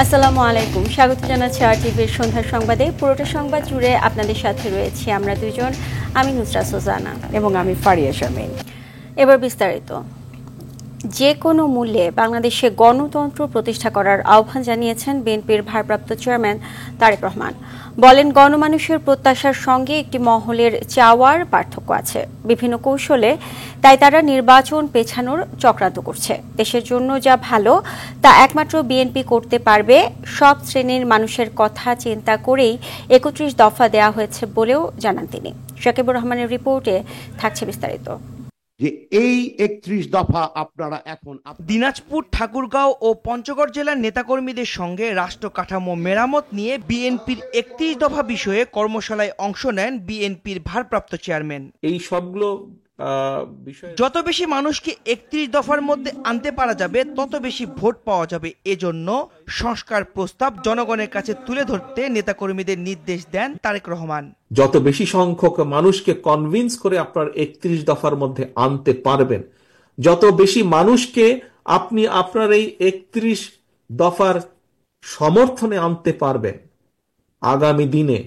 আসসালামু আলাইকুম, স্বাগত জানাচ্ছি আরটিভির সন্ধ্যার সংবাদে। পুরোটা সংবাদ জুড়ে আপনাদের সাথে রয়েছি আমরা দুজন, আমি নুসরাত সুজানা এবং আমি ফারিয়া শারমিন। এবার বিস্তারিত। যে কোনো মূল্যে বাংলাদেশে গণতন্ত্র প্রতিষ্ঠা করার আহ্বান জানিয়েছেন বিএনপির ভারপ্রাপ্ত চেয়ারম্যান তারেক রহমান। বলেন, গণমানুষের প্রত্যাশার সঙ্গে একটি মহলের চাওয়ার পার্থক্য আছে, বিভিন্ন কৌশলে তাই তারা নির্বাচন পেছানোর চক্রান্ত করছে। দেশের জন্য যা ভালো তা একমাত্র বিএনপি করতে পারবে। সব শ্রেণীর মানুষের কথা চিন্তা করেই ৩১ দফা দেওয়া হয়েছে বলেও জানান তিনি। শাকিবুর রহমানের রিপোর্টে থাকছে বিস্তারিত। যে এই ৩১ দফা আপনারা এখন দিনাজপুর, ঠাকুরগাঁও ও পঞ্চগড় জেলার নেতাকর্মীদের সঙ্গে রাষ্ট্র কাঠামো মেরামত নিয়ে বিএনপির ৩১ দফা বিষয়ে কর্মশালায় অংশ নেন বিএনপির ভারপ্রাপ্ত চেয়ারম্যান। এই সবগুলো যত বেশি মানুষকে ৩১ দফার মধ্যে আনতে পারা যাবে তত বেশি ভোট পাওয়া যাবে। এজন্য সংস্কার প্রস্তাব জনগণের কাছে তুলে ধরতে নেতাকর্মীদের নির্দেশ দেন তারেক রহমান। যত বেশি সংখ্যক মানুষকে কনভিন্স করে আপনার ৩১ দফার মধ্যে আনতে পারবেন, যত বেশি মানুষকে আপনি আপনার এই ৩১ দফার সমর্থনে আনতে পারবেন, আগামী দিনে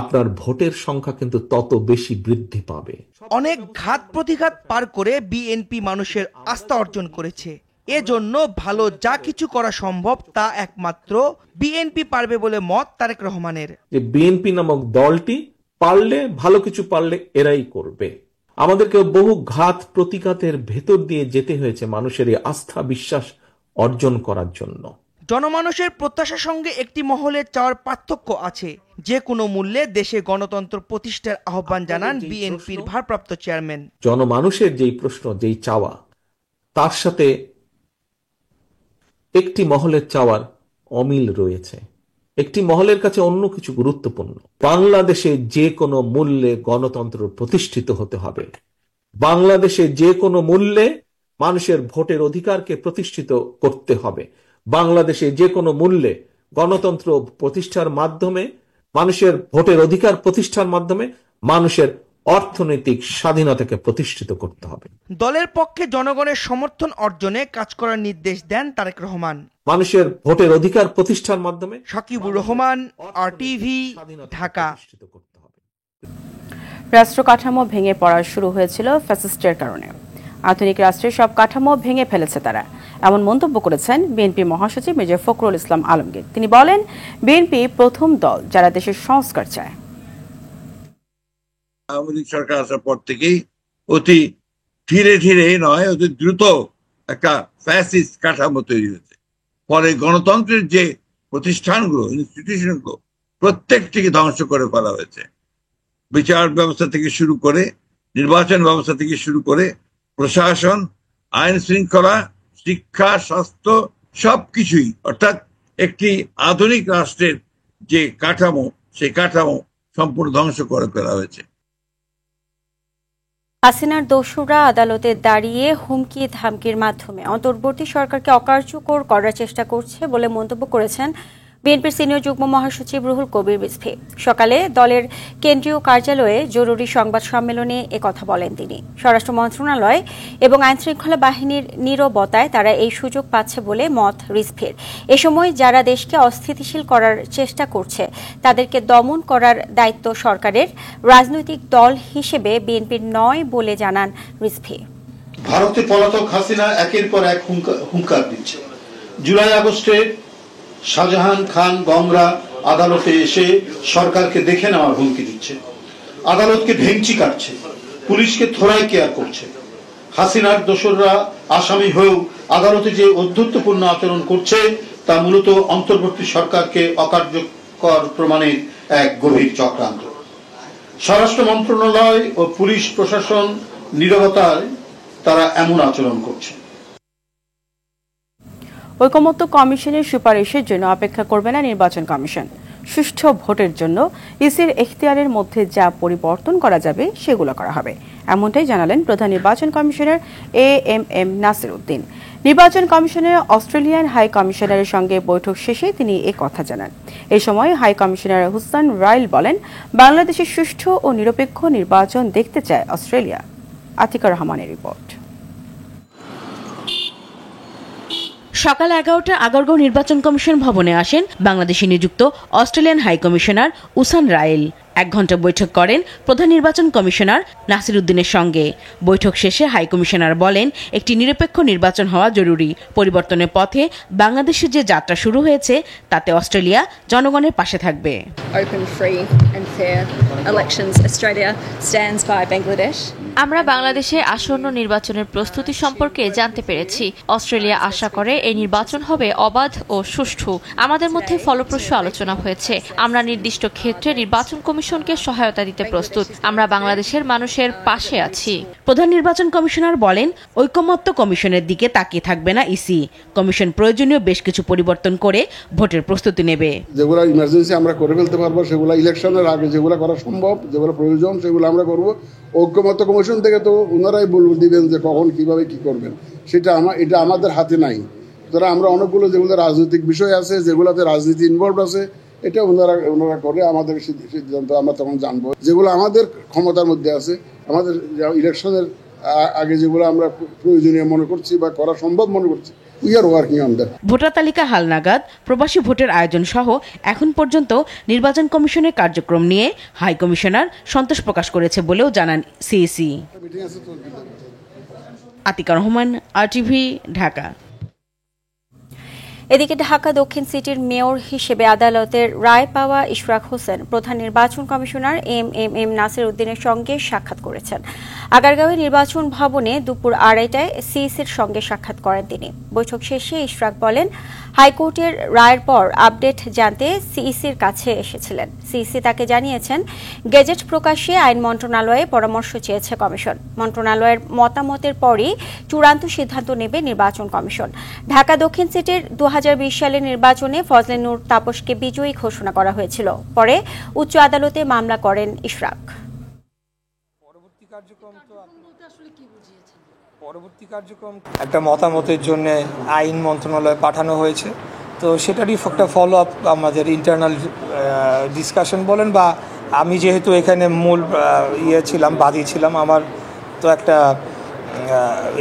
আপনার ভোটের সংখ্যা কিন্তু তত বেশি বৃদ্ধি পাবে। অনেক ঘাত প্রতিঘাত পার করে বিএনপি মানুষের আস্থা অর্জন করেছে। এজন্য ভালো যা কিছু করা সম্ভব তা একমাত্র বিএনপি পারবে বলে মত তারেক রহমানের। যে বিএনপি নামক দলটি পারলে, ভালো কিছু পারলে এরাই করবে। আমাদেরকে বহু ঘাত প্রতিঘাতের ভেতর দিয়ে যেতে হয়েছে মানুষের এই আস্থা বিশ্বাস অর্জন করার জন্য। জনমানুষের প্রত্যাশার সঙ্গে একটি মহলের চাওয়ার পার্থক্য আছে। যে কোনো মূল্যে দেশে গণতন্ত্র প্রতিষ্ঠার আহ্বান জানান বিএনপির ভারপ্রাপ্ত চেয়ারম্যান। জনমানুষের যেই প্রশ্ন, যেই চাওয়া, তার সাথে একটি মহলের চাওয়ার অমিল রয়েছে। একটি মহলের কাছে অন্য কিছু গুরুত্বপূর্ণ। বাংলাদেশে যে কোনো মূল্যে গণতন্ত্র প্রতিষ্ঠিত হতে হবে। বাংলাদেশে যে কোনো মূল্যে মানুষের ভোটের অধিকারকে প্রতিষ্ঠিত করতে হবে। বাংলাদেশে যে কোনো মূল্যে গণতন্ত্র প্রতিষ্ঠার মাধ্যমে, মানুষের ভোটের অধিকার প্রতিষ্ঠার মাধ্যমে মানুষের অর্থনৈতিক স্বাধীনতাকে প্রতিষ্ঠিত করতে হবে। দলের পক্ষে জনগণের সমর্থন অর্জনে কাজ করার নির্দেশ দেন তারেক রহমান। মানুষের ভোটের অধিকার প্রতিষ্ঠার মাধ্যমে। শাকিবুর রহমান, আরটিভি, ঢাকা। রাষ্ট্র কাঠামো ভেঙে পড়া শুরু হয়েছিল ফ্যাসিস্টের কারণে। আধুনিক রাষ্ট্রের সব কাঠামো ভেঙে ফেলেছে তারা, এমন মন্তব্য করেছেন বিএনপি মহাসচিব মির্জা ফখরুল ইসলাম আলমগীর। তিনি বলেন, বিএনপি প্রথম দল যারা দেশের সংস্কার চায়। আওয়ামী লীগ সরকার আসার পর থেকেই অতি ধীরে ধীরে নয়, অতি দ্রুত একটা ফ্যাসিস্ট কাঠামো তৈরি হয়েছে। পরে গণতন্ত্রের যে প্রতিষ্ঠানগুলো, ইনস্টিটিউশনগুলো, প্রত্যেকটিকে ধ্বংস করে ফেলা হয়েছে। বিচার ব্যবস্থা থেকে শুরু করে, নির্বাচন ব্যবস্থা থেকে শুরু করে, প্রশাসন, আইন শৃঙ্খলা, শিক্ষা, স্বাস্থ্য, সবকিছুই, অর্থাৎ একটি আধুনিক রাষ্ট্রের যে কাঠামো, সেই কাঠামো সম্পূর্ণ ধ্বংস করে ফেলা হয়েছে। হাসিনার দোসররা আদালতে দাঁড়িয়ে হুমকি ধামকির মাধ্যমে অন্তর্বর্তী সরকারকে অকার্যকর করার চেষ্টা করছে বলে মন্তব্য করেছেন বিএনপির সিনিয়র যুগ্ম মহাসচিব রুহুল কবির রিজভী। সকালে দলের কেন্দ্রীয় কার্যালয়ে জরুরি সংবাদ সম্মেলনে একথা বলেন তিনি। স্বরাষ্ট্র মন্ত্রণালয় এবং আইনশৃঙ্খলা বাহিনীর নীরবতায় তারা এই সুযোগ পাচ্ছে বলে মত রিজভীর। এ সময় যারা দেশকে অস্থিতিশীল করার চেষ্টা করছে তাদেরকে দমন করার দায়িত্ব সরকারের, রাজনৈতিক দল হিসেবে বিএনপির নয় বলে জানান রিজভী। ভারতে পলাতক হাসিনা একের পর এক হুঙ্কার দিচ্ছে। জুলাই আগস্টে শাহজাহান খান গংরা আদালতে এসে সরকারকে দেখে নেওয়ার হুমকি দিচ্ছে, আদালতকে ভেঙচি কাটছে, পুলিশকে থোড়াই কেয়ার করছে। হাসিনার দোসররা আসামি হয়েও আদালতে যে অধ্যত্বপূর্ণ আচরণ করছে তা মূলত অন্তর্বর্তী সরকারকে অকার্যকর প্রমাণের এক গভীর চক্রান্ত। স্বরাষ্ট্র মন্ত্রণালয় ও পুলিশ প্রশাসন নীরবতায় তারা এমন আচরণ করছে। ঐকমত্য কমিশনের সুপারিশের জন্য অপেক্ষা করবে না নির্বাচন কমিশন। সুষ্ঠু ভোটের জন্য ইসির এখতিয়ারের মধ্যে যা পরিবর্তন করা যাবে সেগুলো করা হবে, এমনটাই জানালেন প্রধান নির্বাচন কমিশনার এএমএম নাসির উদ্দিন। নির্বাচন কমিশনের অস্ট্রেলিয়ান হাই কমিশনারের সঙ্গে বৈঠক শেষে তিনি এ কথা জানান। এ সময় হাই কমিশনার হুসান রাইল বলেন, বাংলাদেশের সুষ্ঠু ও নিরপেক্ষ নির্বাচন দেখতে চায় অস্ট্রেলিয়া। আতিকুর রহমানের রিপোর্ট। সকাল 11টায় আগারগাঁও নির্বাচন কমিশন ভবনে আসেন বাংলাদেশে নিযুক্ত অস্ট্রেলিয়ান হাই কমিশনার উসান রায়েল। 1 ঘণ্টা বৈঠক করেন প্রধান নির্বাচন কমিশনার নাসির উদ্দিনের সঙ্গে। বৈঠক শেষে হাই কমিশনার বলেন, একটি নিরপেক্ষ নির্বাচন হওয়া জরুরি। পরিবর্তনের পথে বাংলাদেশের যে যাত্রা শুরু হয়েছে তাতে অস্ট্রেলিয়া জনগণের পাশে থাকবে। Open, free and fair elections. Australia stands by Bangladesh. আমরা বাংলাদেশে আসন্ন নির্বাচনের প্রস্তুতি সম্পর্কে জানতে পেরেছি। অস্ট্রেলিয়া আশা করে এই নির্বাচন হবে অবাধ ও সুষ্ঠু। আমাদের মধ্যে ফলপ্রসূ আলোচনা হয়েছে। আমরা নির্দিষ্ট ক্ষেত্রে নির্বাচন কমিশনকে সহায়তা দিতে প্রস্তুত। আমরা বাংলাদেশের মানুষের পাশে আছি। প্রধান নির্বাচন কমিশনার বলেন, ঐকমত্য কমিশনের দিকে তাকিয়ে থাকবে না ইসি। কমিশন প্রয়োজনীয় বেশ কিছু পরিবর্তন করে ভোটের প্রস্তুতি নেবে। যেগুলো ইমার্জেন্সি আমরা করে ফেলতে পারবো সেগুলো ইলেকশনের আগে যেগুলো করা সম্ভব, যেগুলো প্রয়োজন সেগুলো আমরা করব। ঐকমত্য কমিশন থেকে তো ওনারাই দিবেন যে কখন কিভাবে কি করবেন, এটা আমাদের হাতে নাই। সুতরাং আমরা অনেকগুলো যেগুলো রাজনৈতিক বিষয় আছে, যেগুলোতে রাজনীতি ইনভলভ আছে, এটা ওনারা করে আমাদের সিদ্ধান্ত আমরা তখন জানবো। যেগুলো আমাদের ক্ষমতার মধ্যে আছে, আমাদের ইলেকশনের আগে যেগুলো আমরা প্রয়োজনীয় মনে করছি বা করা সম্ভব মনে করছি, ভোটার তালিকা হালনাগাদ, প্রবাসী ভোটের আয়োজন সহ এখন পর্যন্ত নির্বাচন কমিশনের কার্যক্রম নিয়ে হাই কমিশনার সন্তোষ প্রকাশ করেছে বলেও জানান সিইসি। আতিকা রহমান, RTV, ঢাকা। এদিকে ঢাকা দক্ষিণ সিটির মেয়র হিসেবে আদালতের রায় পাওয়া ইশরাক হোসেন প্রধান নির্বাচন কমিশনার এম নাসির উদ্দিনের সঙ্গে সাক্ষাৎ করেছেন। আগারগাঁওয়ে নির্বাচন ভবনে দুপুর 2:30টায় সিইসির সঙ্গে সাক্ষাৎ করেন তিনি। বৈঠক শেষে ইশরাক বলেন, হাইকোর্টের রায়ের পর আপডেট জানতে সিইসির কাছে এসেছিলেন। সিইসি তাকে জানিয়েছেন, গেজেট প্রকাশে আইন মন্ত্রণালয়ে পরামর্শ চেয়েছে কমিশন। মন্ত্রণালয়ের মতামতের পরই চূড়ান্ত সিদ্ধান্ত নেবে নির্বাচন কমিশন। ঢাকা দক্ষিণ সিটির 2020 সালের নির্বাচনে ফজলে নূর তাপসকে বিজয়ী ঘোষণা করা হয়েছিল। পরে উচ্চ আদালতে মামলা করেন ইশরাক। পরবর্তী কার্যক্রম একটা মতামতের জন্য আইন মন্ত্রণালয়ে পাঠানো হয়েছে। তো সেটারই একটা ফলো আপ আমাদের ইন্টারনাল ডিসকাশন বলেন, বা আমি যেহেতু এখানে মূল ছিলাম, বাদী ছিলাম, আমার তো একটা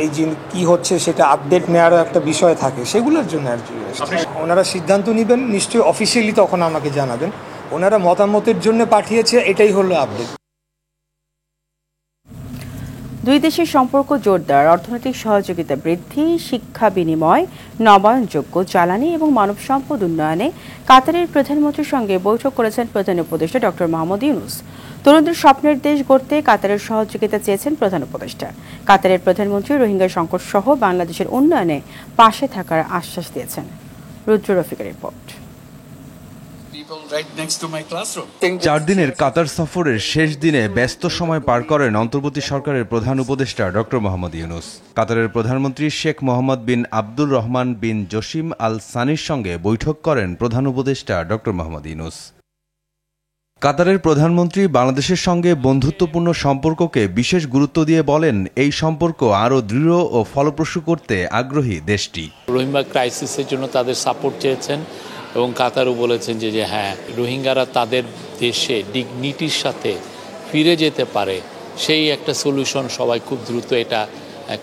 এই যে কী হচ্ছে সেটা আপডেট নেওয়ারও একটা বিষয় থাকে, সেগুলোর জন্য আর কি। ওনারা সিদ্ধান্ত নেবেন, নিশ্চয়ই অফিসিয়ালি তখন আমাকে জানাবেন। ওনারা মতামতের জন্য পাঠিয়েছে, এটাই হলো আপডেট। দুই দেশের সম্পর্ক জোরদার, অর্থনৈতিক সহযোগিতা বৃদ্ধি, শিক্ষা বিনিময়, নবায়নযোগ্য জ্বালানি এবং মানব সম্পদ উন্নয়নে কাতারের প্রধানমন্ত্রীর সঙ্গে বৈঠক করেছেন প্রধান উপদেষ্টা ডক্টর মোহাম্মদ ইউনূস। তরুণদের স্বপ্নের দেশ গড়তে কাতারের সহযোগিতা চেয়েছেন প্রধান উপদেষ্টা। কাতারের প্রধানমন্ত্রী রোহিঙ্গা সংকট সহ বাংলাদেশের উন্নয়নে পাশে থাকার আশ্বাস দিয়েছেন। রুদ্র রফিকের রিপোর্ট। 4 দিনের কাতার সফরের শেষ দিনে ব্যস্ত সময় পার করেন অন্তর্বর্তী সরকারের প্রধান উপদেষ্টা ডক্টর মোহাম্মদ ইউনূস। কাতারের প্রধানমন্ত্রী শেখ মোহাম্মদ বিন আব্দুর রহমান বিন জসিম আল সানির সঙ্গে বৈঠক করেন প্রধান উপদেষ্টা ডক্টর মোহাম্মদ ইউনূস। কাতারের প্রধানমন্ত্রী বাংলাদেশের সঙ্গে বন্ধুত্বপূর্ণ সম্পর্ককে বিশেষ গুরুত্ব দিয়ে বলেন, এই সম্পর্ক আরও দৃঢ় ও ফলপ্রসূ করতে আগ্রহী দেশটি। রোহিঙ্গা ক্রাইসিসের জন্য তাদের সাপোর্ট চেয়েছেন এবং কাতারও বলেছেন যে হ্যাঁ, রোহিঙ্গারা তাদের দেশে ডিগনিটির সাথে ফিরে যেতে পারে, সেই একটা সলিউশন সবাই খুব দ্রুত এটা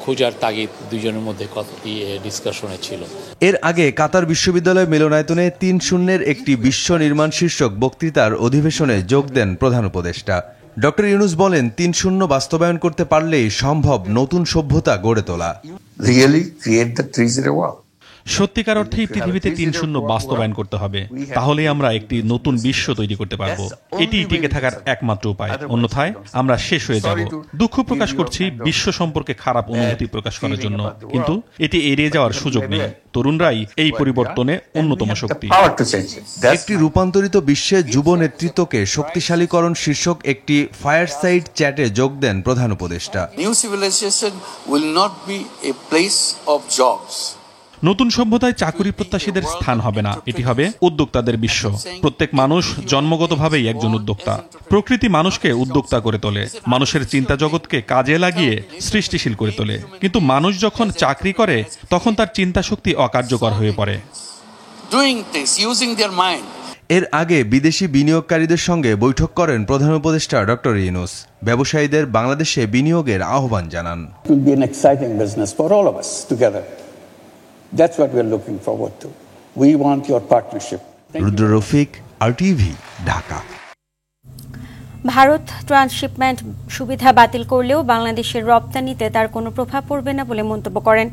খোঁজার তাগিদ দুজনের মধ্যে ডিসকাশনে ছিল। এর আগে কাতার বিশ্ববিদ্যালয় মিলনায়তনে ৩-0 একটি বিশ্ব নির্মাণ শীর্ষক বক্তৃতার অধিবেশনে যোগ দেন প্রধান উপদেষ্টা। ডক্টর ইউনূস বলেন, ৩-0 বাস্তবায়ন করতে পারলেই সম্ভব নতুন সভ্যতা গড়ে তোলা। সত্যিকার অর্থেই পৃথিবীতে ৩-0 বাস্তবায়ন করতে হবে, তাহলেই আমরা একটি নতুন বিশ্ব তৈরি করতে পারব। এটি টিকে থাকার একমাত্র উপায়, অন্যথায় আমরা শেষ হয়ে যাব। দুঃখ প্রকাশ করছি বিশ্ব সম্পর্কে খারাপ অনুভূতি প্রকাশ করার জন্য, কিন্তু এটি এড়িয়ে যাওয়ার সুযোগ নেই। তরুণরাই এই পরিবর্তনে অন্যতম শক্তি। একটি রূপান্তরিত বিশ্বে যুব নেতৃত্বকে শক্তিশালীকরণ শীর্ষক একটি ফায়ারসাইড চ্যাটে যোগ দেন প্রধান উপদেষ্টা। নতুন সভ্যতায় চাকুরি প্রত্যাশীদের স্থান হবে না, এটি হবে উদ্যোক্তাদের বিশ্ব। প্রত্যেক মানুষ জন্মগতভাবেই একজন উদ্যোক্তা। প্রকৃতি মানুষকে উদ্যোক্তা করে তোলে, মানুষের চিন্তা জগৎকে কাজে লাগিয়ে সৃষ্টিশীল করে তোলে। কিন্তু মানুষ যখন চাকরি করে তখন তার চিন্তা শক্তি অকার্যকর হয়ে পড়ে। এর আগে বিদেশি বিনিয়োগকারীদের সঙ্গে বৈঠক করেন প্রধান উপদেষ্টা ডক্টর ইউনূস। ব্যবসায়ীদের বাংলাদেশে বিনিয়োগের আহ্বান জানান। That's what we're looking forward to. We want your partnership. Rudra Rafiq, RTV, Dhaka. Bharat transshipment সুবিধা বাতিল করলেও বাংলাদেশের রপ্তানিতে তার কোনো প্রভাব পড়বে না বলে মন্তব্য করেন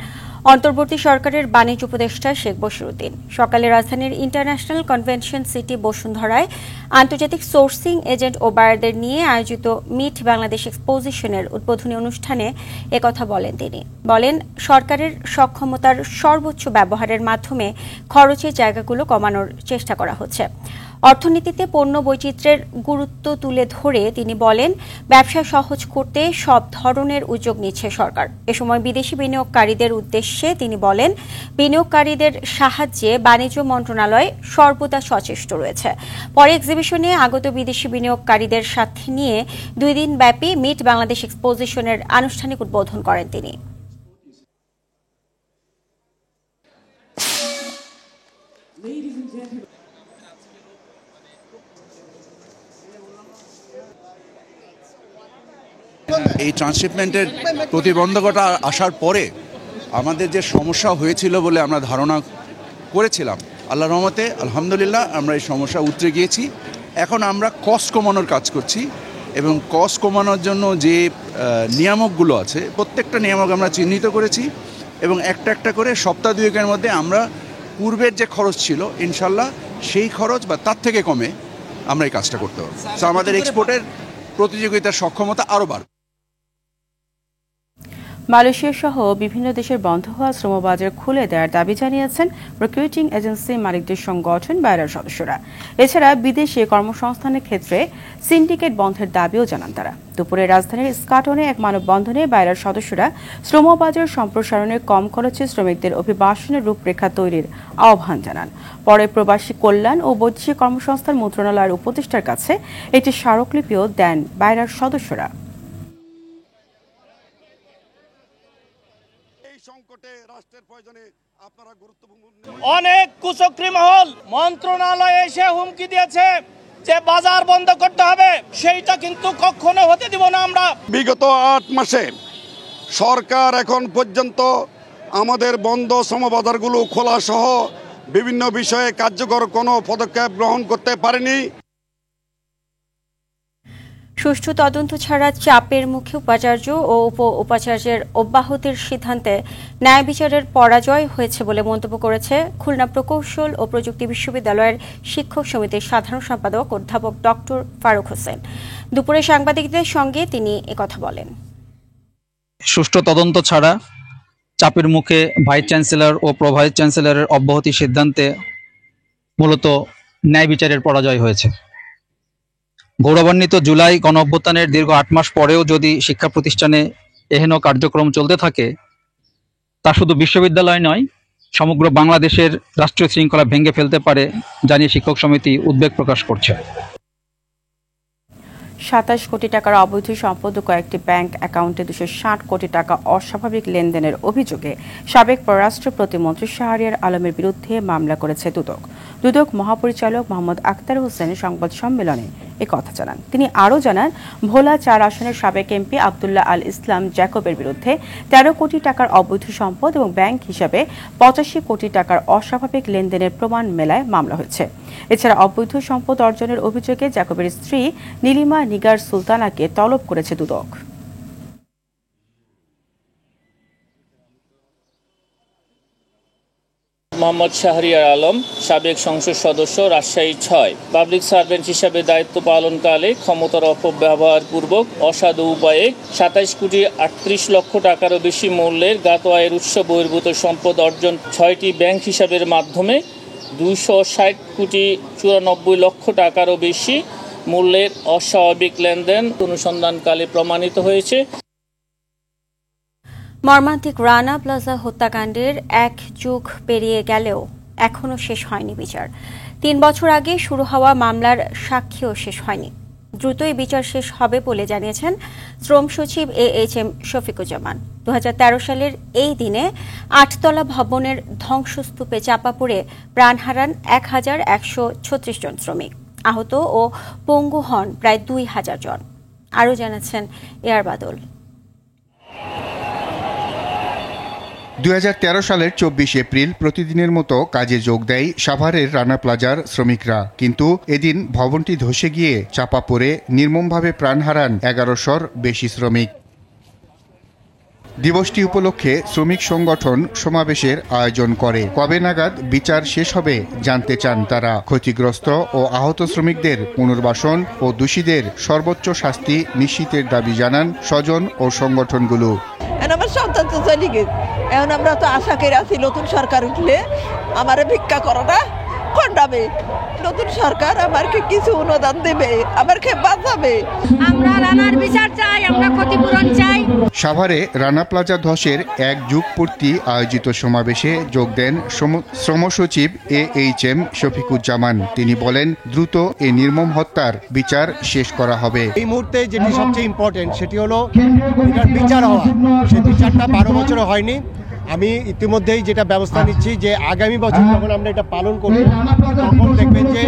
অন্তর্বর্তী সরকারের বাণিজ্য উপদেষ্টা শেখ বশিরউদ্দিন। সকালে রাজধানীর ইন্টারন্যাশনাল কনভেনশন সিটি বসুন্ধরায় আন্তর্জাতিক সোর্সিং এজেন্ট ও বায়ারদের নিয়ে আয়োজিত মিট বাংলাদেশ এক্সপোজিশনের উদ্বোধনী অনুষ্ঠানে একথা বলেন তিনি। বলেন, সরকারের সক্ষমতার সর্বোচ্চ ব্যবহারের মাধ্যমে খরচের জায়গাগুলো কমানোর চেষ্টা করা হচ্ছে। অর্থনীতিতে পণ্য বৈচিত্র্যের গুরুত্ব তুলে ধরে তিনি বলেন, ব্যবসা সহজ করতে সব ধরনের উদ্যোগ নিচ্ছে সরকার। এ সময় বিদেশি বিনিয়োগকারীদের উদ্দেশ্যে তিনি বলেন, বিনিয়োগকারীদের সাহায্যে বাণিজ্য মন্ত্রণালয় সর্বদা সচেষ্ট রয়েছে। পরে এক্সিবিশনে আগত বিদেশি বিনিয়োগকারীদের সাথে নিয়ে 2 দিন ব্যাপী মিট বাংলাদেশ এক্সপোজিশনের আনুষ্ঠানিক উদ্বোধন করেন তিনি। এই ট্রান্সশিপমেন্টের প্রতিবন্ধকতা আসার পরে আমাদের যে সমস্যা হয়েছিল বলে আমরা ধারণা করেছিলাম, আল্লাহর রহমতে আলহামদুলিল্লাহ আমরা এই সমস্যা উতরে গিয়েছি। এখন আমরা কস্ট কমানোর কাজ করছি এবং কস্ট কমানোর জন্য যে নিয়ামকগুলো আছে প্রত্যেকটা নিয়ামক আমরা চিহ্নিত করেছি এবং একটা একটা করে সপ্তাহ 2-এর মধ্যে আমরা পূর্বের যে খরচ ছিল ইনশাল্লাহ সেই খরচ বা তার থেকে কমে আমরা এই কাজটা করতে পারবো। তো আমাদের এক্সপোর্টের প্রতিযোগিতার সক্ষমতা আরও বাড়বে। মালয়েশিয়া সহ বিভিন্ন দেশের বন্ধ হওয়া শ্রমবাজার খুলে দেওয়ার দাবি জানিয়েছেন রিক্রুটিং এজেন্সি মালিকদের সংগঠন বায়রার সদস্যরা। এছাড়া বিদেশে কর্মসংস্থানের ক্ষেত্রে সিন্ডিকেট বন্ধের দাবিও জানান তারা। দুপুরে রাজধানীর স্কাটনে এক মানববন্ধনে বায়রার সদস্যরা শ্রমবাজার সম্প্রসারণে কম খরচে শ্রমিকদের অভিবাসনের রূপরেখা তৈরির আহ্বান জানান। পরে প্রবাসী কল্যাণ ও বৈদেশিক কর্মসংস্থান মন্ত্রণালয়ের উপদেষ্টার কাছে একটি স্মারকলিপিও দেন বায়রার সদস্যরা। অনেক কুচক্রী মহল মন্ত্রণালয়ে এসে হুমকি দিয়েছে যে বাজার বন্ধ করতে হবে, সেইটা কিন্তু কখনো হতে দিব না আমরা। বিগত 8 মাসে সরকার এখন পর্যন্ত আমাদের বন্ধ শ্রমবাজারগুলো খোলা সহ বিভিন্ন বিষয়ে কার্যকর কোনো পদক্ষেপ গ্রহণ করতে পারেনি। সুষ্ঠু তদন্ত ছাড়া চাপের মুখে উপাচার্য ও উপ উপাচার্যের অব্যাহতির সিদ্ধান্তে ন্যায় বিচারের পরাজয় হয়েছে বলে মন্তব্য করেছে খুলনা প্রকৌশল ও প্রযুক্তি বিশ্ববিদ্যালয়ের শিক্ষক সমিতির সাধারণ সম্পাদক অধ্যাপক ডক্টর ফারুক হোসেন। দুপুরে সাংবাদিকদের সঙ্গে তিনি একথা বলেন। সুষ্ঠু তদন্ত ছাড়া চাপের মুখে ভাইস চ্যান্সেলর ও প্রো ভাইস চ্যান্সেলরের অব্যাহতি সিদ্ধান্তে মূলত ন্যায় বিচারের পরাজয় হয়েছে। গৌরবান্বিত জুলাই গণ অভ্যুত্থানের দীর্ঘ 8 মাস পরেও যদি শিক্ষা প্রতিষ্ঠানে এহেন কার্যক্রম চলতে থাকে, তা শুধু বিশ্ববিদ্যালয় নয়, সমগ্র বাংলাদেশের রাষ্ট্রীয় শৃঙ্খলা ভেঙে ফেলতে পারে জানিয়ে শিক্ষক সমিতি উদ্বেগ প্রকাশ করছে। 27 কোটি টাকার অবৈধ সম্পদ ও কয়েকটি ব্যাংক অ্যাকাউন্টে 260 কোটি টাকা অস্বাভাবিক লেনদেনের অভিযোগে সাবেক পররাষ্ট্র প্রতিমন্ত্রী শাহরিয়ার আলমের বিরুদ্ধে মামলা করেছে দুদক। দুদক মহাপরিচালক মোহাম্মদ আক্তার হোসেন সংবাদ সম্মেলনে একথা জানান। তিনি আরও জানান, ভোলা 4 আসনের সাবেক এমপি আব্দুল্লাহ আল ইসলাম জ্যাকবের বিরুদ্ধে 13 কোটি টাকার অবৈধ সম্পদ এবং ব্যাংক হিসাবে 85 কোটি টাকার অস্বাভাবিক লেনদেনের প্রমাণ মেলায় মামলা হয়েছে। এছাড়া অবৈধ সম্পদ অর্জনের অভিযোগে জ্যাকবের স্ত্রী নীলিমা নিগার সুলতানাকে তলব করেছে দুদক। মোহাম্মদ শাহরিয়ার আলম, সাবেক সংসদ সদস্য, রাজশাহী 6, পাবলিক সার্ভেন্ট হিসাবে দায়িত্ব পালনকালে ক্ষমতার অপব্যবহার পূর্বক অসাধু উপায়ে 27 কোটি 38 লক্ষ টাকারও বেশি মূল্যের জ্ঞাত আয়ের উৎস বহির্ভূত সম্পদ অর্জন 6টি ব্যাংক হিসাবের মাধ্যমে 260 কোটি 94 লক্ষ টাকারও বেশি মূল্যের অস্বাভাবিক লেনদেন অনুসন্ধানকালে প্রমাণিত হয়েছে। মর্মান্তিক রানা প্লাজা হত্যাকাণ্ডের 1 যুগ পেরিয়ে গেলেও এখনও শেষ হয়নি বিচার। 3 বছর আগে শুরু হওয়া মামলার সাক্ষীও শেষ হয়নি। দ্রুতই বিচার শেষ হবে বলে জানিয়েছেন শ্রম সচিব AHM শফিকুজ্জামান। 2013 সালের এই দিনে 8তলা ভবনের ধ্বংসস্তূপে চাপা পড়ে প্রাণ হারান 1136 জন শ্রমিক। আহত ও পঙ্গু হন প্রায় 2000 জন। আরও জানাচ্ছেন এয়ার বাদল। 2013 সালের 24 এপ্রিল প্রতিদিনের মতো কাজে যোগ দেয় সাভারের রানা প্লাজার শ্রমিকরা, কিন্তু এদিন ভবনটি ধসে গিয়ে চাপা পড়ে নির্মমভাবে প্রাণ হারান 1100-র বেশি শ্রমিক। দিবসটি উপলক্ষে শ্রমিক সংগঠন সমাবেশের আয়োজন করে। কবে নাগাদ বিচার শেষ হবে জানতে চান তারা। ক্ষতিগ্রস্ত ও আহত শ্রমিকদের পুনর্বাসন ও দোষীদের সর্বোচ্চ শাস্তি নিশ্চিতের দাবি জানান স্বজন ও সংগঠনগুলো। আমার সন্তান তো চলে গেছে, এখন আমরা তো আশা করে আছি নতুন সরকার উঠলে আমারে ভিক্ষা করাটা খণ্ডাবে, নতুন সরকার আমাকে কিছু অনুদান দেবে, আমাকে বাঁচাবে। আমরা রানার বিচার চাই, আমরা ক্ষতিপূরণ চাই। সাভারে রানা প্লাজা ধসের 1 যুগ পূর্তি আয়োজিত সমাবেশে যোগ দেন শ্রম সচিব AHM শফিকুজ্জামান। তিনি বলেন, দ্রুত এই নির্মম হত্যার বিচার শেষ করা হবে। এই মুহূর্তে যেটি সবচেয়ে ইম্পর্টেন্ট সেটি হলো এটার বিচার হওয়া। সেই বিচারটা 12 বছরও হয়নি। আমি ইতিমধ্যেই যেটা ব্যবস্থা নিচ্ছি যে আগামী বছর যখন আমরা এটা পালন করব তখন দেখবেন যে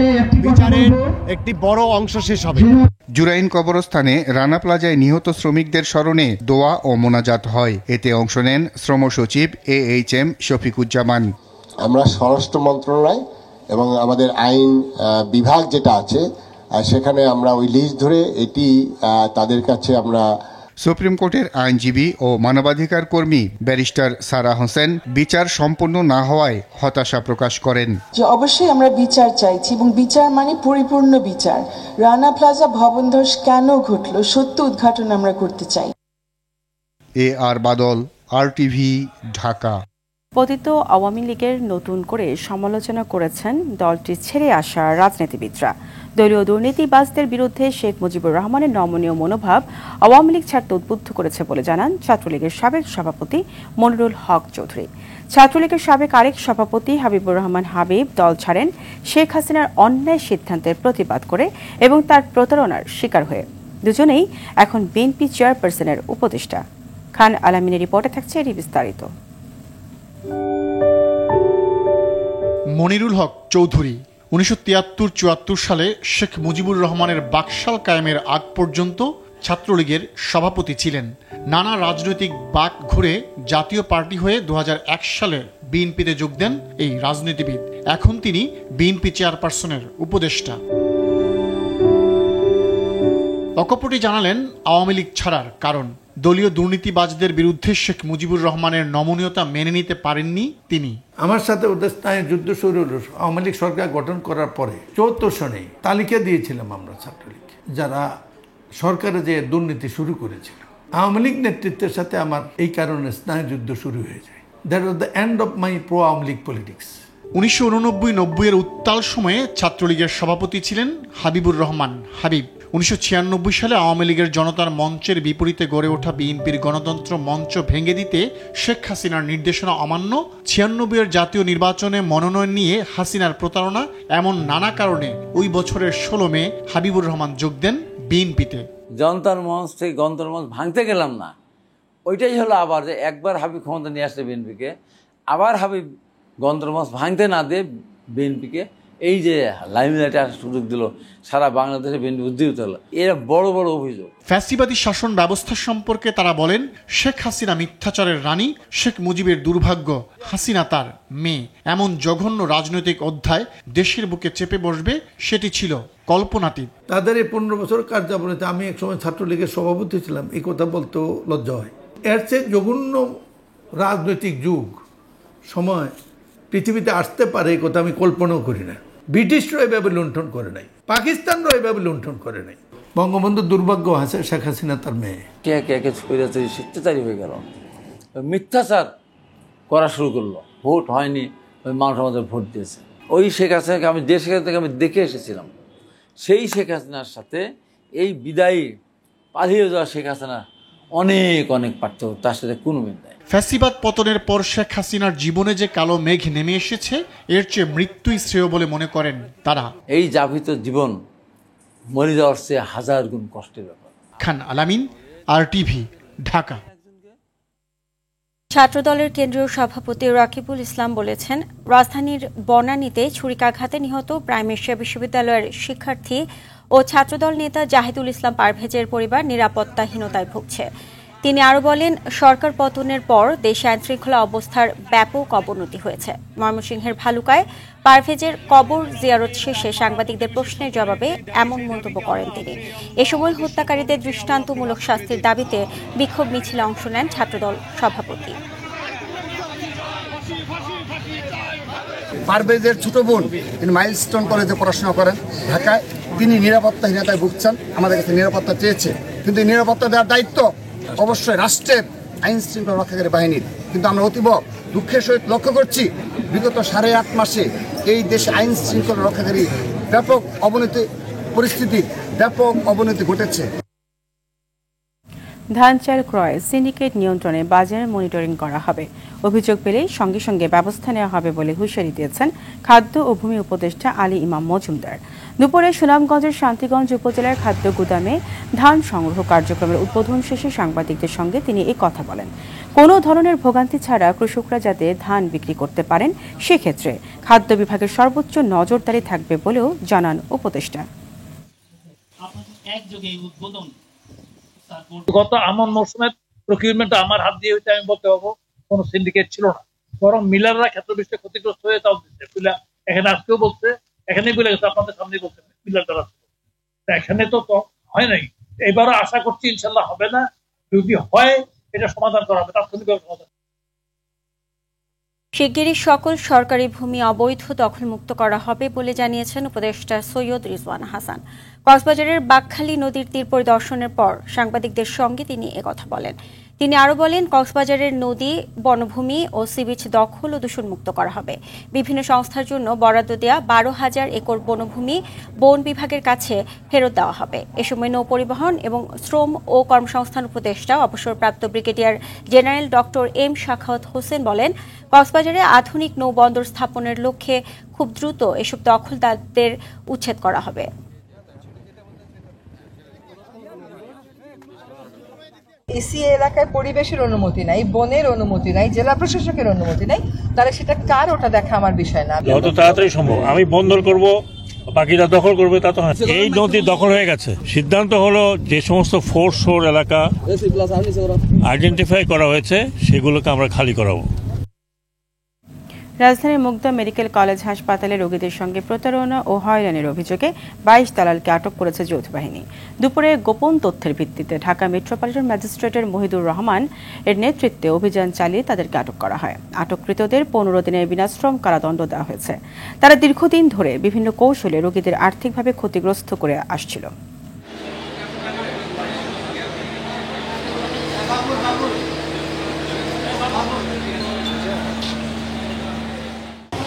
বিচারের একটি বড় অংশ শেষ হবে। জুরাইন কবরস্থানে রানা প্লাজায় নিহত শ্রমিকদের স্মরণে দোয়া ও মোনাজাত হয়। এতে অংশ নেন শ্রম সচিব AHM শফিকুজ্জামান। আমরা স্বরাষ্ট্র মন্ত্রণালয় এবং আমাদের আইন বিভাগ যেটা আছে সেখানে আমরা ওই লিস্ট ধরে এটি তাদের কাছে আমরা। সুপ্রিম কোর্টের আইনজীবী ও মানবাধিকার কর্মী ব্যারিস্টার সারা হোসেন বিচার সম্পন্ন না হওয়ায় হতাশা প্রকাশ করেন। যে অবশ্যই আমরা বিচার চাইছি এবং বিচার মানে পরিপূর্ণ বিচার। রানা প্লাজা ভবন ধস কেন ঘটল সত্য উদ্ঘাটন আমরা করতে চাই। AR বাদল, RTV, ঢাকা। পতিত আওয়ামী লীগের নতুন করে সমালোচনা করেছেন দলটি ছেড়ে আসা রাজনীতিবিদরা। দলীয় দুর্নীতিবাজদের বিরুদ্ধে শেখ মুজিবুর রহমানের নমনীয় মনোভাব আওয়ামী লীগ ছাড়তে উদ্বুদ্ধ করেছে বলে জানান ছাত্রলীগের সাবেক সভাপতি মনিরুল হক চৌধুরী। ছাত্রলীগের সাবেক আরেক সভাপতি হাবিবুর রহমান হাবিব দল ছাড়েন শেখ হাসিনার অন্যায় সিদ্ধান্তের প্রতিবাদ করে এবং তার প্রতারণার শিকার হয়ে। দুজনেই এখন বিএনপি চেয়ারপারসনের উপদেষ্টা। খান আলামিনের রিপোর্টে থাকছে এর বিস্তারিত। মনিরুল হক চৌধুরী 1973-74 সালে শেখ মুজিবুর রহমানের বাকশাল কায়েমের আগ পর্যন্ত ছাত্রলীগের সভাপতি ছিলেন। নানা রাজনৈতিক বাঁক ঘুরে জাতীয় পার্টি হয়ে 2001 সালে বিএনপিতে যোগ দেন এই রাজনীতিবিদ। এখন তিনি বিএনপি চেয়ারপারসনের উপদেষ্টা। অকপটে জানালেন আওয়ামী লীগ ছাড়ার কারণ। দলীয় দুর্নীতিবাজদের বিরুদ্ধে শেখ মুজিবুর রহমানের নমনীয়তা মেনে নিতে পারেননি তিনি। আমার সাথে ওদের স্নায়ু যুদ্ধ শুরু হল আওয়ামী লীগ সরকার গঠন করার পরে 74 সনে তালিকা দিয়েছিলাম আমরা ছাত্রলীগ, যারা সরকারে যে দুর্নীতি শুরু করেছিল। আওয়ামী লীগ নেতৃত্বের সাথে আমার এই কারণে স্নায়ু যুদ্ধ শুরু হয়ে যায়। That was the end of my pro Awami League politics. 1989-90 উত্তাল সময়ে ছাত্রলীগের সভাপতি ছিলেন হাবিবুর রহমান হাবিব। 1996 সালে আওয়ামী লীগের জনতার মঞ্চের বিপরীতে গড়ে ওঠা বিএনপির গণতন্ত্র মঞ্চ ভেঙে দিতে শেখ হাসিনার নির্দেশনা অমান্য, 96-এর জাতীয় নির্বাচনে মনোনয়ন নিয়ে হাসিনার প্রতারণা, এমন নানা কারণে ওই বছরের 16 মে হাবিবুর রহমান যোগ দেন বিএনপিতে। জনতার মঞ্চ থেকে গণতন্ত্র মঞ্চ ভাঙতে গেলাম না, ওইটাই হলো আবার যে একবার হাবিব ক্ষমতা নিয়ে আসলে বিএনপিকে, আবার হাবিব গণতন্ত্র মঞ্চ ভাঙতে না দিয়ে বিএনপিকে এই যে লাইমলাইটে আসার সুযোগ দিল, সারা বাংলাদেশে বিএনপি উজ্জীবিত হলো। এরা বড় বড় অভিযোগ। ফ্যাসিবাদী শাসন ব্যবস্থা সম্পর্কে তারা বলেন, শেখ হাসিনা মিথ্যাচারের রানী, শেখ মুজিবের দুর্ভাগ্য, হাসিনা তার মেয়ে। এমন জঘন্য রাজনৈতিক অধ্যায় দেশের বুকে চেপে বসবে সেটি ছিল কল্পনাতীত। তাদের এই 15 বছর কার্যাবলীতে আমি একসময় ছাত্রলীগের সভাপতি ছিলাম, এই কথা বলতেও লজ্জা হয়। এর চেয়ে জঘন্য রাজনৈতিক যুগ সময় পৃথিবীতে আসতে পারে এই কথা আমি কল্পনাও করি না। ব্রিটিশরা এভাবে লুণ্ঠন করে নাই, পাকিস্তানরা এভাবে লুণ্ঠন করে নাই। বঙ্গবন্ধুর দুর্ভাগ্য আছে শেখ হাসিনা তার মেয়ে। কে কে কে স্বেচ্ছাচারী হয়ে গেল, মিথ্যাচার করা শুরু করলো। ভোট হয়নি, ওই মানুষ আমাদের ভোট দিয়েছে। ওই শেখ হাসিনাকে আমি দেশ থেকে আমি দেখে এসেছিলাম। সেই শেখ হাসিনার সাথে এই বিদায়ী পালিয়ে যাওয়া শেখ হাসিনা অনেক অনেক পার্থক্য, তার সাথে কোনো মিল নেই। ফ্যাসিবাদ পতনের পর শেখ হাসিনার জীবনে যে কালো মেঘ নেমে এসেছে, এর চেয়ে মৃত্যুই শ্রেয় বলে মনে করেন তারা। এই যাপিত জীবন মরে যাওয়ার চেয়ে 1000 গুণ কষ্টের ব্যাপার। খান আলামিন, RTV, ঢাকা। ছাত্রদলের কেন্দ্রীয় সভাপতি রাকিবুল ইসলাম বলেছেন, রাজধানীর বনানীতে ছুরিকাঘাতে নিহত প্রাইম এশিয়া বিশ্ববিদ্যালয়ের শিক্ষার্থী ও ছাত্রদল নেতা জাহিদুল ইসলাম পারভেজের পরিবার নিরাপত্তাহীনতায় ভুগছে। তিনি আরও বলেন, সরকার পতনের পর দেশে আইনশৃঙ্খলা অবস্থার ব্যাপক অবনতি হয়েছে। ময়মনসিংহের ভালুকায় পারভেজের কবর জিয়ারত শেষে সাংবাদিকদের প্রশ্নের জবাবে এমন মন্তব্য করেন তিনি। এ সময় হত্যাকারীদের দৃষ্টান্তমূলক শাস্তির দাবিতে বিক্ষোভ মিছিলে অংশ নেন ছাত্রদল সভাপতি। পারভেজের ছোট বোন তিনি মাইলস্টোন কলেজে পড়াশোনা করেন ঢাকায়। তিনি নিরাপত্তাহীনতায় ভুগছেন, আমাদের কাছে নিরাপত্তা চেয়েছে, কিন্তু নিরাপত্তা দেওয়ার দায়িত্ব অবশ্যই রাষ্ট্রের আইন শৃঙ্খলা রক্ষাকারী বাহিনীর। কিন্তু আমরা অতীব দুঃখের সহিত লক্ষ্য করছি বিগত 8.5 মাসে এই দেশে আইন শৃঙ্খলা রক্ষাকারী ব্যাপক অবনতি ঘটেছে। ধান চাল ক্রয় সিন্ডিকেট নিয়ন্ত্রণে বাজার মনিটরিং করা হবে। অভিযোগ পেলেই সঙ্গে সঙ্গে ব্যবস্থা নেওয়া হবে বলে হুঁশিয়ারি দিয়েছেন খাদ্য ও ভূমি উপদেষ্টা আলী ইমাম মজুমদার। দুপুরে সুনামগঞ্জের শান্তিগঞ্জ উপজেলার খাদ্য গুদামে ধান সংগ্রহ কার্যক্রমের উদ্বোধন শেষে সাংবাদিকদের সঙ্গে তিনি এই কথা বলেন। কোনো ধরনের ভোগান্তি ছাড়া কৃষকরা যাতে ধান বিক্রি করতে পারেন সেক্ষেত্রে খাদ্য বিভাগের সর্বোচ্চ নজরদারি থাকবে বলেও জানান উপদেষ্টা। গত আমন মৌসুমের প্রকিউরমেন্ট আমার হাত দিয়ে হইতে আমি বলতে পারবো কোন সিন্ডিকেট ছিল না, বরং মিলাররা ক্ষেত্র বিশেষে ক্ষতিগ্রস্ত হয়ে তাও দিচ্ছে। এখানে আজকেও বলছে, এখানেই বলে গেছে, আপনাদের সামনে বলছে মিলার দ্বারা এখানে তো হয় নাই। এবারও আশা করছি ইনশাল্লাহ হবে না, যদি হয় এটা সমাধান করা হবে, তাৎক্ষণিকভাবে সমাধান। শিগগিরই সকল সরকারি ভূমি অবৈধ দখলমুক্ত করা হবে বলে জানিয়েছেন উপদেষ্টা সৈয়দ রিজওয়ান হাসান। কক্সবাজারের বাকখালী নদীর তীর পরিদর্শনের পর সাংবাদিকদের সঙ্গে তিনি একথা বলেন। তিনি আরও বলেন, কক্সবাজারের নদী, বনভূমি ও সি বিচ দখল ও দূষণমুক্ত করা হবে। বিভিন্ন সংস্থার জন্য বরাদ্দ দেওয়া 12,000 একর বনভূমি বন বিভাগের কাছে ফেরত দেওয়া হবে। এ সময় নৌপরিবহন এবং শ্রম ও কর্মসংস্থান উপদেষ্টা অবসরপ্রাপ্ত brigadier general doctor M Shakhawat Hossain বলেন, কক্সবাজারে আধুনিক নৌবন্দর স্থাপনের লক্ষ্যে খুব দ্রুত এসব দখলদারদের উচ্ছেদ করা হবে। এসি এলাকায় পরিবেশের অনুমতি নাই, বনের অনুমতি নাই, জেলা প্রশাসকের অনুমতি নাই, তাহলে সেটা কার, ওটা দেখা আমার বিষয় না। যত তাড়াতাড়ি সম্ভব আমি বন্দর করব, বাকিরা দখল করবে তা তো হয়। এই নদী দখল হয়ে গেছে, সিদ্ধান্ত হলো যে সমস্ত ফোর্স শোর এলাকা আইডেন্টিফাই করা হয়েছে সেগুলোকে আমরা খালি করাবো। রাজধানীর মুগদা মেডিকেল কলেজ হাসপাতালে রোগীদের সঙ্গে প্রতারণা ও হয়রানির অভিযোগে 22 দালালকে আটক করেছে যৌথ বাহিনী। দুপুরে গোপন তথ্যের ভিত্তিতে ঢাকা মেট্রোপলিটন ম্যাজিস্ট্রেটের মহিদুর রহমান এর নেতৃত্বে অভিযান চালিয়ে তাদেরকে আটক করা হয়। আটককৃতদের 15 দিনের বিনাশ্রম কারাদণ্ড দেওয়া হয়েছে। তারা দীর্ঘদিন ধরে বিভিন্ন কৌশলে রোগীদের আর্থিকভাবে ক্ষতিগ্রস্ত করে আসছিল।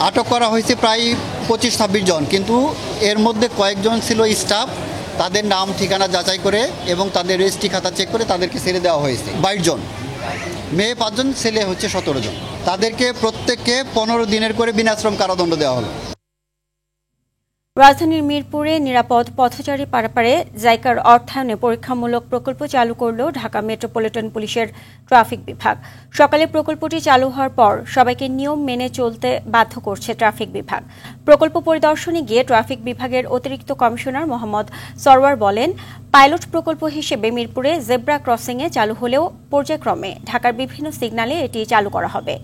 আটক করা হয়েছে প্রায় 25-26 জন, কিন্তু এর মধ্যে কয়েকজন ছিল স্টাফ। তাদের নাম ঠিকানা যাচাই করে এবং তাদের রেজিস্ট্রি খাতা চেক করে তাদেরকে ছেড়ে দেওয়া হয়েছে 22 জন। মেয়ে 5 জন, ছেলে হচ্ছে 17 জন। তাদেরকে প্রত্যেককে 15 দিনের করে বিনাশ্রম কারাদণ্ড দেওয়া হলো। রাজধানীর মিরপুরে নিরাপদ পথচারী পারাপারে জাইকার অর্থায়নে পরীক্ষামূলক প্রকল্প চালু করল ঢাকা মেট্রোপলিটন পুলিশের ট্রাফিক বিভাগ। সকালে প্রকল্পটি চালু হওয়ার পর সবাইকে নিয়ম মেনে চলতে বাধ্য করছে ট্রাফিক বিভাগ। প্রকল্প পরিদর্শনে গিয়ে ট্রাফিক বিভাগের অতিরিক্ত কমিশনার মোহাম্মদ সরওয়ার বলেন, পাইলট প্রকল্প হিসেবে মিরপুরে জেব্রা ক্রসিংয়ে চালু হলেও পর্যায়ক্রমে ঢাকার বিভিন্ন সিগন্যালে এটি চালু করা হবে।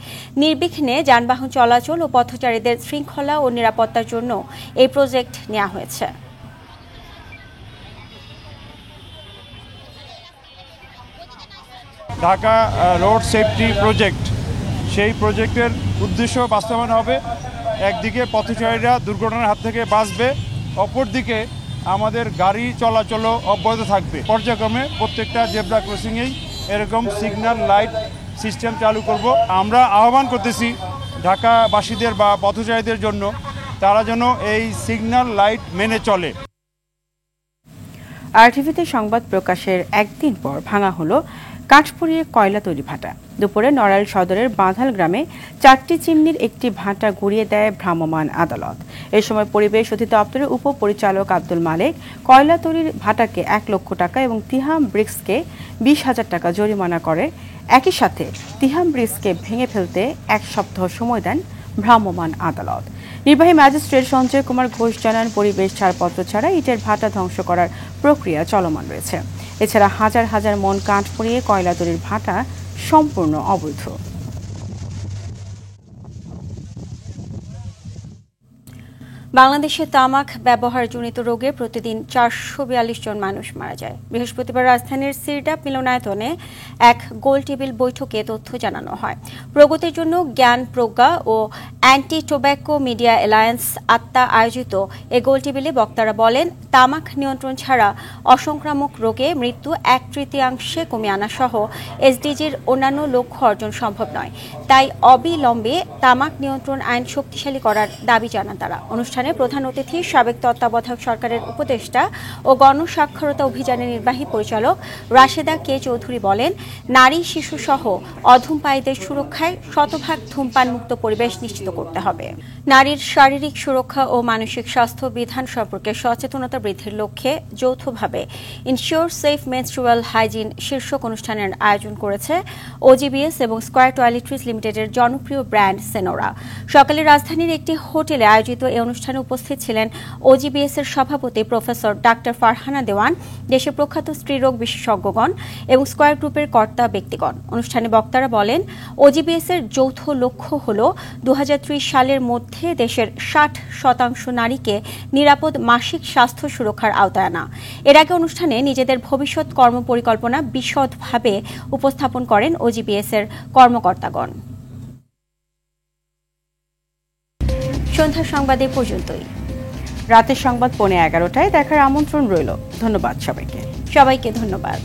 নির্বিঘ্নে যানবাহন চলাচল ও পথচারীদের শৃঙ্খলা ও নিরাপত্তার জন্য এই প্রজেক্ট নেওয়া হয়েছে। ঢাকা রোড সেফটি প্রজেক্ট, সেই প্রজেক্টের উদ্দেশ্য বাস্তবায়ন হবে। একদিকে পথচারীরা দুর্ঘটনার হাত থেকে বাঁচবে, অপরদিকে আমাদের গাড়ি চলাচলও অব্যাহত থাকবে। পর্যায়ক্রমে প্রত্যেকটা জেব্রা ক্রসিংয়েই এরকম সিগন্যাল লাইট সিস্টেম চালু করব। আমরা আহ্বান করতেছি ঢাকাবাসীদের বা পথচারীদের জন্য, তারা যেন এই সিগন্যাল লাইট মেনে চলে। আরটিভিতে সংবাদ প্রকাশের একদিন পর ভাঙা হলো কাঠপুড়িয়ে কয়লা তৈরি ভাটা। দুপুরে নড়াইল সদরের বাঁধাল গ্রামে 4টি চিমনির একটি ভাটা গুড়িয়ে দেয় ভ্রাম্যমাণ আদালত। এ সময় পরিবেশ অধিদপ্তরের উপপরিচালক আব্দুল মালেক কয়লা তৈরির ভাটাকে 1 লক্ষ টাকা এবং তিহাম ব্রিক্সকে 20,000 টাকা জরিমানা করে। একই সাথে তিহাম ব্রিক্সকে ভেঙে ফেলতে 1 সপ্তাহ সময় দেন ভ্রাম্যমাণ আদালত। নির্বাহী ম্যাজিস্ট্রেট সঞ্জয় কুমার ঘোষ জানান, পরিবেশ ছাড়পত্র ছাড়া ইটের ভাটা ধ্বংস করার প্রক্রিয়া চলমান রয়েছে। এছাড়া হাজার হাজার মন কাঠ পুড়িয়ে কয়লা তৈরির ভাটা সম্পূর্ণ অবৈধ। বাংলাদেশে তামাক ব্যবহারজনিত রোগে প্রতিদিন 442 জন মানুষ মারা যায়। বৃহস্পতিবার রাজধানীর সিরডাপ মিলনায়তনে এক গোল টেবিল বৈঠকে তথ্য জানানো হয়। প্রগতির জন্য জ্ঞান প্রজ্ঞা ও অ্যান্টি টোব্যাকো মিডিয়া অ্যালায়েন্স আত্মা আয়োজিত এ গোল টেবিলে বক্তারা বলেন, তামাক নিয়ন্ত্রণ ছাড়া অসংক্রামক রোগে মৃত্যু 1/3 কমিয়ে আনা সহ এসডিজির অন্যান্য লক্ষ্য অর্জন সম্ভব নয়। তাই অবিলম্বে তামাক নিয়ন্ত্রণ আইন শক্তিশালী করার দাবি জানান তারা। অনুষ্ঠানে প্রধান অতিথি সাবেক তত্ত্বাবধায়ক সরকারের উপদেষ্টা ও গণস্বাক্ষরতা অভিযানের নির্বাহী পরিচালক রাশেদা কে চৌধুরী বলেন, নারী শিশু সহ অধূমপায়ীদের সুরক্ষায় শতভাগ ধূমপান মুক্ত পরিবেশ নিশ্চিত করতে হবে। নারীর শারীরিক সুরক্ষা ও মানসিক স্বাস্থ্য বিধান সম্পর্কে সচেতনতা বৃদ্ধির লক্ষ্যে যৌথভাবে ইনশিওর সেফ মেনস্ট্রুয়াল হাইজিন শীর্ষক অনুষ্ঠানের আয়োজন করেছে ওজিবিএস এবং স্কয়ার টয়লেট্রিজ লিমিটেডের জনপ্রিয় ব্র্যান্ড সেনোরা। সকালে রাজধানীর একটি হোটেলে আয়োজিত এই অনুষ্ঠানে উপস্থিত ছিলেন ওজিবিএস এর সভাপতি প্রফেসর ডাক্তার ফারহানা দেওয়ান, দেশের প্রখ্যাত স্ত্রীরোগ বিশেষজ্ঞগণ এবং স্কয়ার গ্রুপের কর্তা ব্যক্তিগণ। অনুষ্ঠানে বক্তারা বলেন, ওজিবিএস এর যৌথ লক্ষ্য হল 2030 সালের মধ্যে দেশের 60% নারীকে নিরাপদ মাসিক স্বাস্থ্য সুরক্ষার আওতায় আনা। এর আগে অনুষ্ঠানে নিজেদের ভবিষ্যৎ কর্মপরিকল্পনা বিশদভাবে উপস্থাপন করেন ওজিবিএস এর কর্মকর্তাগণ। সন্ধ্যার সংবাদে পর্যন্তই। রাতের সংবাদ 11:15টায় দেখার আমন্ত্রণ রইল। ধন্যবাদ সবাইকে। সবাইকে ধন্যবাদ।